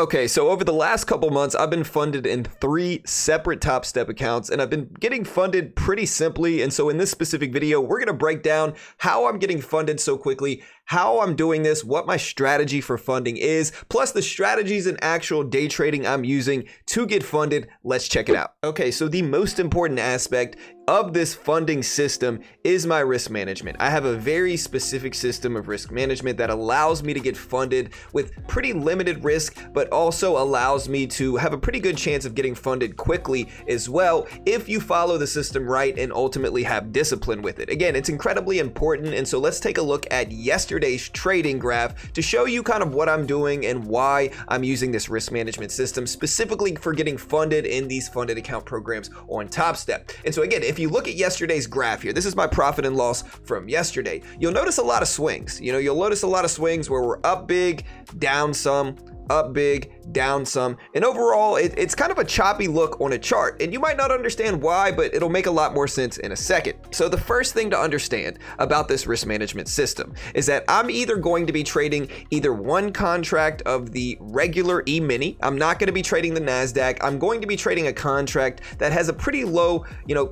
Okay, so over the last couple months, I've been funded in 3 separate Topstep accounts, and I've been getting funded pretty simply. And so in this specific video, we're gonna break down how I'm getting funded so quickly, how I'm doing this, what my strategy for funding is, plus the strategies and actual day trading I'm using to get funded. Let's check it out. Okay, so the most important aspect of this funding system is my risk management. I have a very specific system of risk management that allows me to get funded with pretty limited risk, but also allows me to have a pretty good chance of getting funded quickly as well if you follow the system right and ultimately have discipline with it. Again, it's incredibly important, and so let's take a look at yesterday's trading graph to show you kind of what I'm doing and why I'm using this risk management system specifically for getting funded in these funded account programs on Topstep. And so again, if you look at yesterday's graph here, this is my profit and loss from yesterday. You'll notice a lot of swings. You'll notice a lot of swings where we're up big, down some, up big, down some, and overall it's kind of a choppy look on a chart, and you might not understand why, but it'll make a lot more sense in a second. So the first thing to understand about this risk management system is that I'm either going to be trading either one contract of the regular E-mini. I'm not going to be trading the NASDAQ. I'm going to be trading a contract that has a pretty low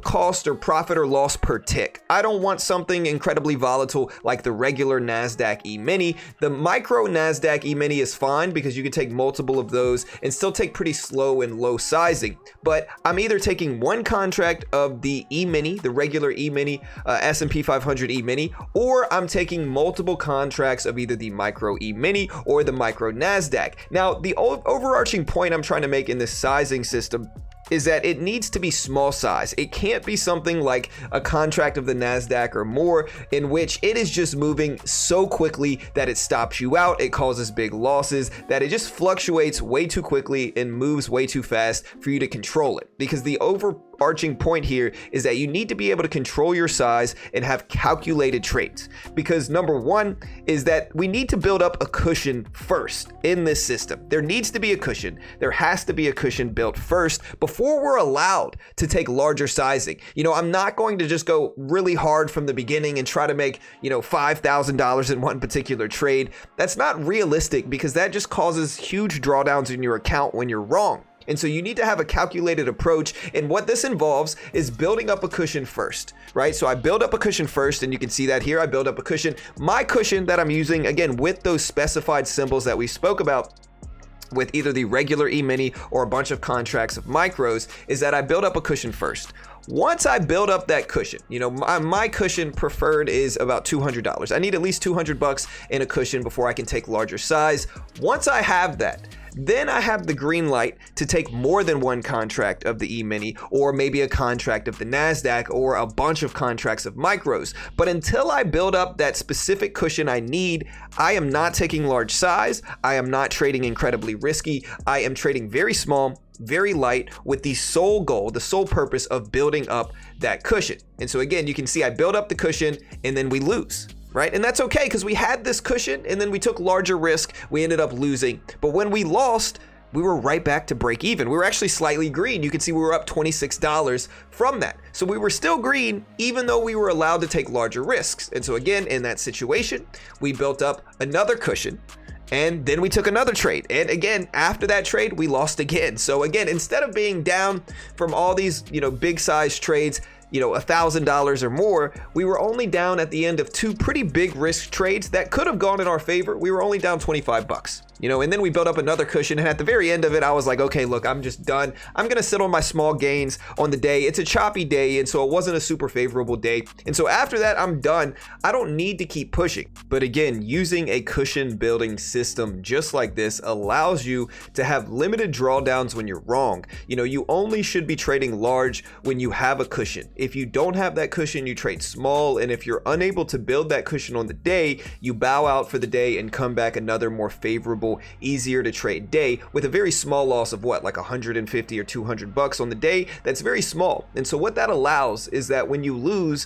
cost or profit or loss per tick. I don't want something incredibly volatile like the regular NASDAQ E-mini. The micro NASDAQ E-mini is fine because you can take multiple of those and still take pretty slow and low sizing, but I'm either taking one contract of the E-mini, the regular E-mini, S&P 500 E-mini, or I'm taking multiple contracts of either the micro E-mini or the micro NASDAQ. Now, the overarching point I'm trying to make in this sizing system is that it needs to be small size. It can't be something like a contract of the NASDAQ or more, in which it is just moving so quickly that it stops you out, it causes big losses, that it just fluctuates way too quickly and moves way too fast for you to control it. Because the overarching point here is that you need to be able to control your size and have calculated trades. Because number one is that we need to build up a cushion first in this system. There needs to be a cushion. There has to be a cushion built first before we're allowed to take larger sizing. I'm not going to just go really hard from the beginning and try to make, $5,000 in one particular trade. That's not realistic because that just causes huge drawdowns in your account when you're wrong. And so you need to have a calculated approach. And what this involves is building up a cushion first, right? So I build up a cushion first, and you can see that here. I build up a cushion. My cushion that I'm using, again, with those specified symbols that we spoke about, with either the regular E-mini or a bunch of contracts of micros, is that I build up a cushion first. Once I build up that cushion, my cushion preferred is about $200. I need at least $200 in a cushion before I can take larger size. Once I have that, then I have the green light to take more than one contract of the E-mini, or maybe a contract of the NASDAQ, or a bunch of contracts of micros. But until I build up that specific cushion I need, I am not taking large size. I am not trading incredibly risky. I am trading very small, very light, with the sole goal, the sole purpose of building up that cushion. And so again, you can see I build up the cushion and then we lose. Right? And that's okay because we had this cushion and then we took larger risk. We ended up losing. But when we lost, we were right back to break even. We were actually slightly green. You can see we were up $26 from that. So we were still green even though we were allowed to take larger risks. And so again, in that situation, we built up another cushion. And then we took another trade. And again, after that trade, we lost again. So again, instead of being down from all these, big size trades, $1,000 or more, we were only down at the end of 2 pretty big risk trades that could have gone in our favor. We were only down $25. And then we built up another cushion, and at the very end of it, I was like, okay, look, I'm just done. I'm gonna sit on my small gains on the day. It's a choppy day, and so it wasn't a super favorable day. And so after that, I'm done. I don't need to keep pushing. But again, using a cushion building system just like this allows you to have limited drawdowns when you're wrong. You only should be trading large when you have a cushion. If you don't have that cushion, you trade small, and if you're unable to build that cushion on the day, you bow out for the day and come back another more favorable, easier to trade day with a very small loss of like 150 or $200 on the day. That's very small. And so what that allows is that when you lose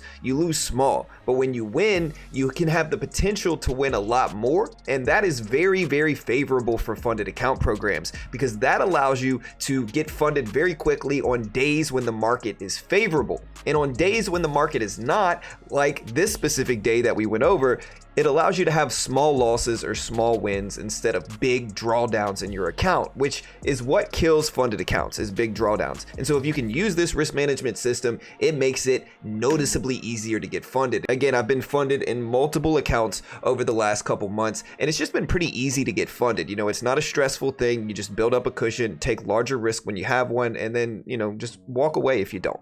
small, but when you win, you can have the potential to win a lot more. And that is very, very favorable for funded account programs because that allows you to get funded very quickly on days when the market is favorable. And on days when the market is not, like this specific day that we went over, it allows you to have small losses or small wins instead of big drawdowns in your account, which is what kills funded accounts, is big drawdowns. And so if you can use this risk management system, it makes it noticeably easier to get funded. Again, I've been funded in multiple accounts over the last couple months, and it's just been pretty easy to get funded. You know, it's not a stressful thing. You just build up a cushion, take larger risk when you have one, and then, you know, just walk away if you don't.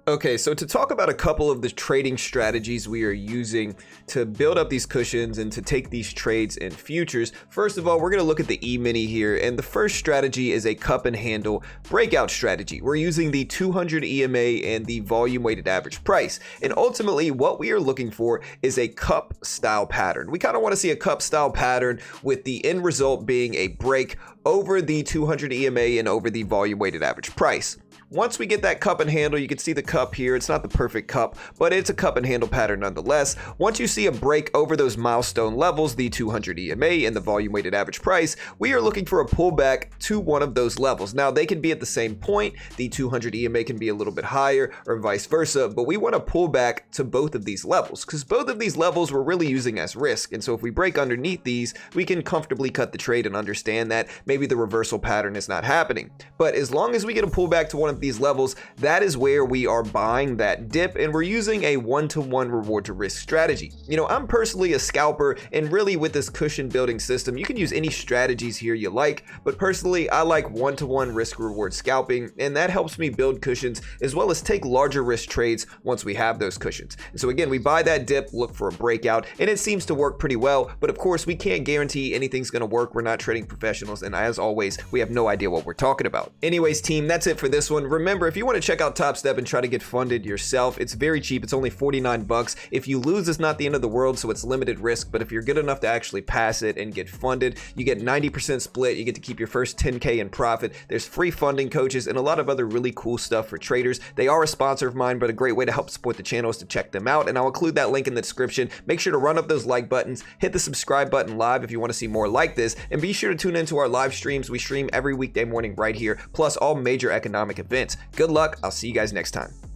Okay, so to talk about a couple of the trading strategies we are using to build up these cushions and to take these trades in futures, first of all, we're going to look at the E-mini here. And the first strategy is a cup and handle breakout strategy. We're using the 200 EMA and the volume weighted average price. And ultimately, what we are looking for is a cup style pattern. We kind of want to see a cup style pattern with the end result being a break over the 200 EMA and over the volume weighted average price. Once we get that cup and handle, you can see the cup here. It's not the perfect cup, but it's a cup and handle pattern nonetheless. Once you see a break over those milestone levels, the 200 EMA and the volume weighted average price, we are looking for a pullback to one of those levels. Now, they can be at the same point. The 200 EMA can be a little bit higher or vice versa, but we want to pull back to both of these levels because both of these levels we're really using as risk. And so if we break underneath these, we can comfortably cut the trade and understand that maybe the reversal pattern is not happening. But as long as we get a pullback to one of these levels, that is where we are buying that dip, and we're using a one-to-one reward to risk strategy. You know, I'm personally a scalper, and really with this cushion building system, you can use any strategies here you like, but personally I like one-to-one risk reward scalping, and that helps me build cushions as well as take larger risk trades once we have those cushions. And so again, we buy that dip, look for a breakout, and it seems to work pretty well, but of course we can't guarantee anything's going to work. We're not trading professionals, and as always, we have no idea what we're talking about. Anyways, team, that's it for this one. Remember, if you want to check out Topstep and try to get funded yourself, it's very cheap. It's only 49 bucks. If you lose, it's not the end of the world, so it's limited risk, but if you're good enough to actually pass it and get funded, you get 90% split. You get to keep your first 10K in profit. There's free funding coaches and a lot of other really cool stuff for traders. They are a sponsor of mine, but a great way to help support the channel is to check them out, and I'll include that link in the description. Make sure to run up those like buttons, hit the subscribe button live if you want to see more like this, and be sure to tune into our live streams. We stream every weekday morning right here, plus all major economic events. Good luck. I'll see you guys next time.